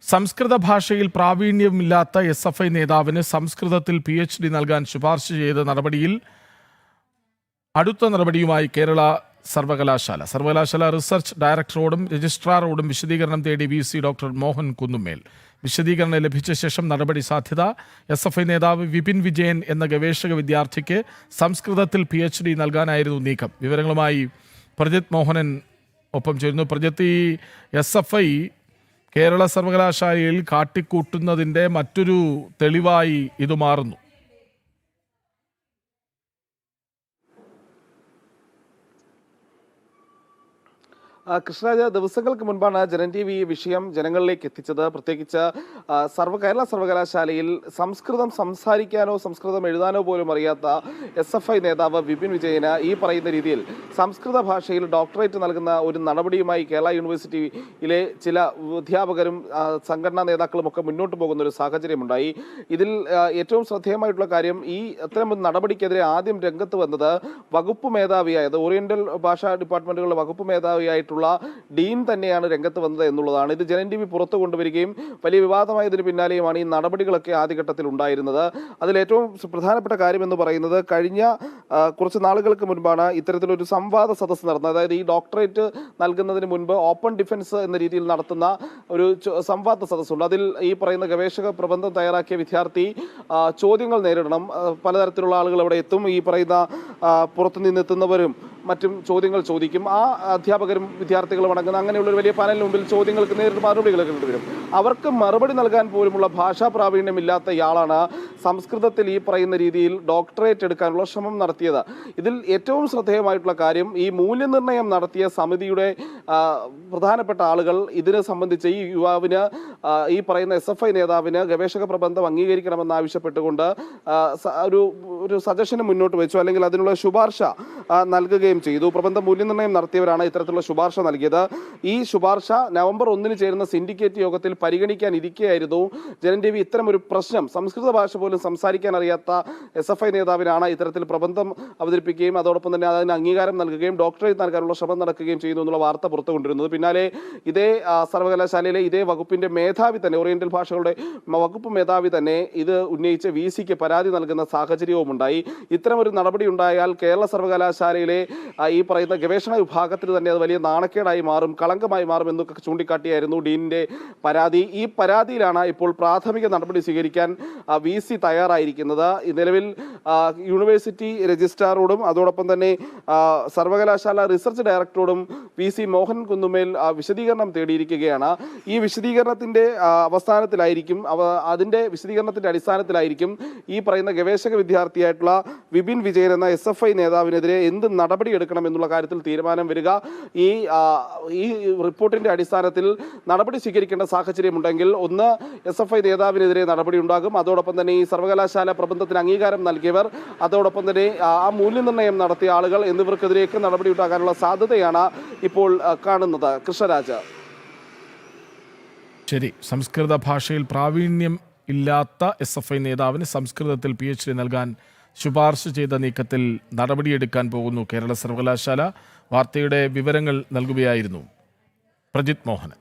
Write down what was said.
സംസ്കൃത ഭാഷയിൽ പ്രാവീണ്യമില്ലാത്ത SFI നേതാവിന് സംസ്കൃതത്തിൽ PhD നൽകാൻ ശുപാർശ ചെയ്ത നടപടിയിൽ അടുത്ത നടപടിയുമായി കേരള സർവകലാശാല റിസർച്ച് ഡയറക്ടറോടും രജിസ്ട്രാറോടും വിശദീകരണം തേടി VC ഡോക്ടർ മോഹൻ കുന്നുമേൽ. വിശദീകരണം ലഭിച്ച ശേഷം നടപടി സാധ്യത. SFI നേതാവ് വിപിൻ വിജയൻ എന്ന ഗവേഷക വിദ്യാർത്ഥിക്ക് സംസ്കൃതത്തിൽ PhD നൽകാനായിരുന്നു നീക്കം. വിവരങ്ങളുമായി പ്രജിത് മോഹനൻ ഒപ്പം ചേരുന്നു. പ്രജിത്ത്, ഈ SFI കേരള സർവകലാശാലയിൽ കാട്ടിക്കൂട്ടുന്നതിൻ്റെ മറ്റൊരു തെളിവായി ഇത് മാറുന്നു. കൃഷ്ണരാജ, ദിവസങ്ങൾക്ക് മുൻപാണ് ജനൻ TV ഈ വിഷയം ജനങ്ങളിലേക്ക് എത്തിച്ചത്. പ്രത്യേകിച്ച് കേരള സർവകലാശാലയിൽ സംസ്കൃതം സംസാരിക്കാനോ സംസ്കൃതം എഴുതാനോ പോലും അറിയാത്ത SFI നേതാവ് വിപിൻ വിജയന് ഈ പറയുന്ന രീതിയിൽ സംസ്കൃത ഭാഷയിൽ ഡോക്ടറേറ്റ് നൽകുന്ന ഒരു നടപടിയുമായി കേരള യൂണിവേഴ്സിറ്റിയിലെ ചില അധ്യാപകരും സംഘടനാ നേതാക്കളും ഒക്കെ മുന്നോട്ട് പോകുന്ന ഒരു സാഹചര്യമുണ്ടായി. ഇതിൽ ഏറ്റവും ശ്രദ്ധേയമായിട്ടുള്ള കാര്യം, ഈ അത്തരം നടപടിക്കെതിരെ ആദ്യം രംഗത്ത് വന്നത് വകുപ്പ് മേധാവിയായത് ഓറിയന്റൽ ഭാഷാ ഡിപ്പാർട്ട്മെന്റുകളുടെ വകുപ്പ് മേധാവിയായിട്ടുള്ള ഡീൻ തന്നെയാണ് രംഗത്ത് വന്നത് എന്നുള്ളതാണ്. ഇത് ജനൻ TV പുറത്തു കൊണ്ടുവരികയും വലിയ വിവാദമായതിന് പിന്നാലെയുമാണ് ഈ നടപടികളൊക്കെ ആദ്യഘട്ടത്തിൽ ഉണ്ടായിരുന്നത്. അതിലേറ്റവും പ്രധാനപ്പെട്ട കാര്യം എന്ന് പറയുന്നത്, കഴിഞ്ഞ കുറച്ച് നാളുകൾക്ക് മുൻപാണ് ഇത്തരത്തിലൊരു സംവാദ സദസ്സ് നടന്നത്. അതായത് ഈ ഡോക്ടറേറ്റ് നൽകുന്നതിന് മുൻപ് ഓപ്പൺ ഡിഫൻസ് എന്ന രീതിയിൽ നടത്തുന്ന ഒരു സംവാദ സദസ്സുണ്ട്. അതിൽ ഈ പറയുന്ന ഗവേഷക പ്രബന്ധം തയ്യാറാക്കിയ വിദ്യാർത്ഥി ചോദ്യങ്ങൾ നേരിടണം. പലതരത്തിലുള്ള ആളുകൾ അവിടെ എത്തും. ഈ പറയുന്ന പുറത്തുനിന്ന് എത്തുന്നവരും മറ്റും ചോദ്യങ്ങൾ ചോദിക്കും. ആ അധ്യാപകരും വിദ്യാർത്ഥികളും അടങ്ങുന്ന അങ്ങനെയുള്ള ഒരു വലിയ പാനലിന് മുമ്പിൽ ചോദ്യങ്ങൾക്ക് നേരിട്ട് മറുപടികളൊക്കെ വരും. അവർക്ക് മറുപടി നൽകാൻ പോലുമുള്ള ഭാഷാ പ്രാവീണ്യമില്ലാത്ത ഇയാളാണ് സംസ്കൃതത്തിൽ ഈ പറയുന്ന രീതിയിൽ ഡോക്ടറേറ്റ് എടുക്കാനുള്ള ശ്രമം നടത്തിയത്. ഇതിൽ ഏറ്റവും ശ്രദ്ധേയമായിട്ടുള്ള കാര്യം, ഈ മൂല്യനിർണ്ണയം നടത്തിയ സമിതിയുടെ പ്രധാനപ്പെട്ട ആളുകൾ ഇതിനെ സംബന്ധിച്ച് ഈ യുവാവിന്, ഈ പറയുന്ന SFI നേതാവിന് ഗവേഷക പ്രബന്ധം അംഗീകരിക്കണമെന്ന് ആവശ്യപ്പെട്ടുകൊണ്ട് ഒരു സജഷന് മുന്നോട്ട് വെച്ചു, അല്ലെങ്കിൽ അതിനുള്ള ശുപാർശ നൽകുകയും ചെയ്തു. പ്രബന്ധ മൂല്യനിർണ്ണയം നടത്തിയവരാണ് ഇത്തരത്തിലുള്ള ശുപാർശ നൽകിയത്. ഈ ശുപാർശ നവംബർ 1 ചേരുന്ന സിൻഡിക്കേറ്റ് യോഗത്തിൽ പരിഗണിക്കാൻ ഇരിക്കുകയായിരുന്നു. ജനൻ TV ഇത്തരം ഒരു പ്രശ്നം, സംസ്കൃത ഭാഷ പോലും സംസാരിക്കാൻ അറിയാത്ത SFI നേതാവിനാണ് ഇത്തരത്തിൽ പ്രബന്ധം അവതരിപ്പിക്കുകയും അതോടൊപ്പം തന്നെ അതിന് അംഗീകാരം നൽകുകയും ഡോക്ടറേറ്റ് നൽകാനുള്ള ശ്രമം നടക്കുകയും ചെയ്യുന്നു എന്നുള്ള വാർത്ത പുറത്തു കൊണ്ടിരുന്നത്. പിന്നാലെ ഇതേ സർവകലാശാലയിലെ ഇതേ വകുപ്പിന്റെ മേധാവി തന്നെ, ഓറിയന്റൽ ഭാഷകളുടെ വകുപ്പ് മേധാവി തന്നെ ഇത് ഉന്നയിച്ച് VCക്ക് പരാതി നൽകുന്ന സാഹചര്യവും ഉണ്ടായി. ഇത്തരം ഒരു നടപടി ഉണ്ടായാൽ കേരള സർവകലാശാലയിലെ ഈ പറയുന്ന ഗവേഷണ വിഭാഗത്തിന് തന്നെ അത് വലിയ നാണക്കേടായി മാറും, കളങ്കമായി മാറും എന്നൊക്കെ ചൂണ്ടിക്കാട്ടിയായിരുന്നു ഡീനിന്റെ പരാതി. ഈ പരാതിയിലാണ് ഇപ്പോൾ പ്രാഥമിക നടപടി സ്വീകരിക്കാൻ VC തയ്യാറായിരിക്കുന്നത്. നിലവിൽ യൂണിവേഴ്സിറ്റി രജിസ്ട്രാറോടും അതോടൊപ്പം തന്നെ സർവകലാശാല റിസർച്ച് ഡയറക്ടറോടും VC മോഹൻ കുന്നുമേൽ വിശദീകരണം തേടിയിരിക്കുകയാണ്. ഈ വിശദീകരണത്തിന്റെ വിശദീകരണത്തിന്റെ അടിസ്ഥാനത്തിലായിരിക്കും ഈ പറയുന്ന ഗവേഷക വിദ്യാർത്ഥിയായിട്ടുള്ള വിപിൻ വിജയൻ എന്ന SFI നേതാവിനെതിരെ എന്ത് നടപടി എടുക്കണം എന്നുള്ള കാര്യത്തിൽ തീരുമാനം വരിക. ഈ റിപ്പോർട്ടിന്റെ അടിസ്ഥാനത്തിൽ നടപടി സ്വീകരിക്കേണ്ട സാഹചര്യമുണ്ടെങ്കിൽ ഒന്ന് SFI നേതാവിനെതിരെ നടപടി ഉണ്ടാകും. അതോടൊപ്പം തന്നെ ഈ സർവകലാശാല പ്രബന്ധത്തിന് അംഗീകാരം നൽകിയവർ, അതോടൊപ്പം തന്നെ ആ മൂല്യനിർണ്ണയം നടത്തിയ ആളുകൾ എന്നിവർക്കെതിരെയൊക്കെ നടപടി ഉണ്ടാകാനുള്ള സാധ്യതയാണ് ഇപ്പോൾ കാണുന്നത്. കൃഷ്ണരാജ്. ശരി, സംസ്കൃത ഭാഷയിൽ പ്രാവീണ്യം ഇല്ലാത്ത SFI നേതാവിന് സംസ്കൃതത്തിൽ PhD നൽകാൻ ശുപാർശ ചെയ്ത നീക്കത്തിൽ നടപടിയെടുക്കാൻ പോകുന്നു കേരള സർവകലാശാല. വാർത്തയുടെ വിവരങ്ങൾ നൽകുകയായിരുന്നു പ്രജിത് മോഹനൻ.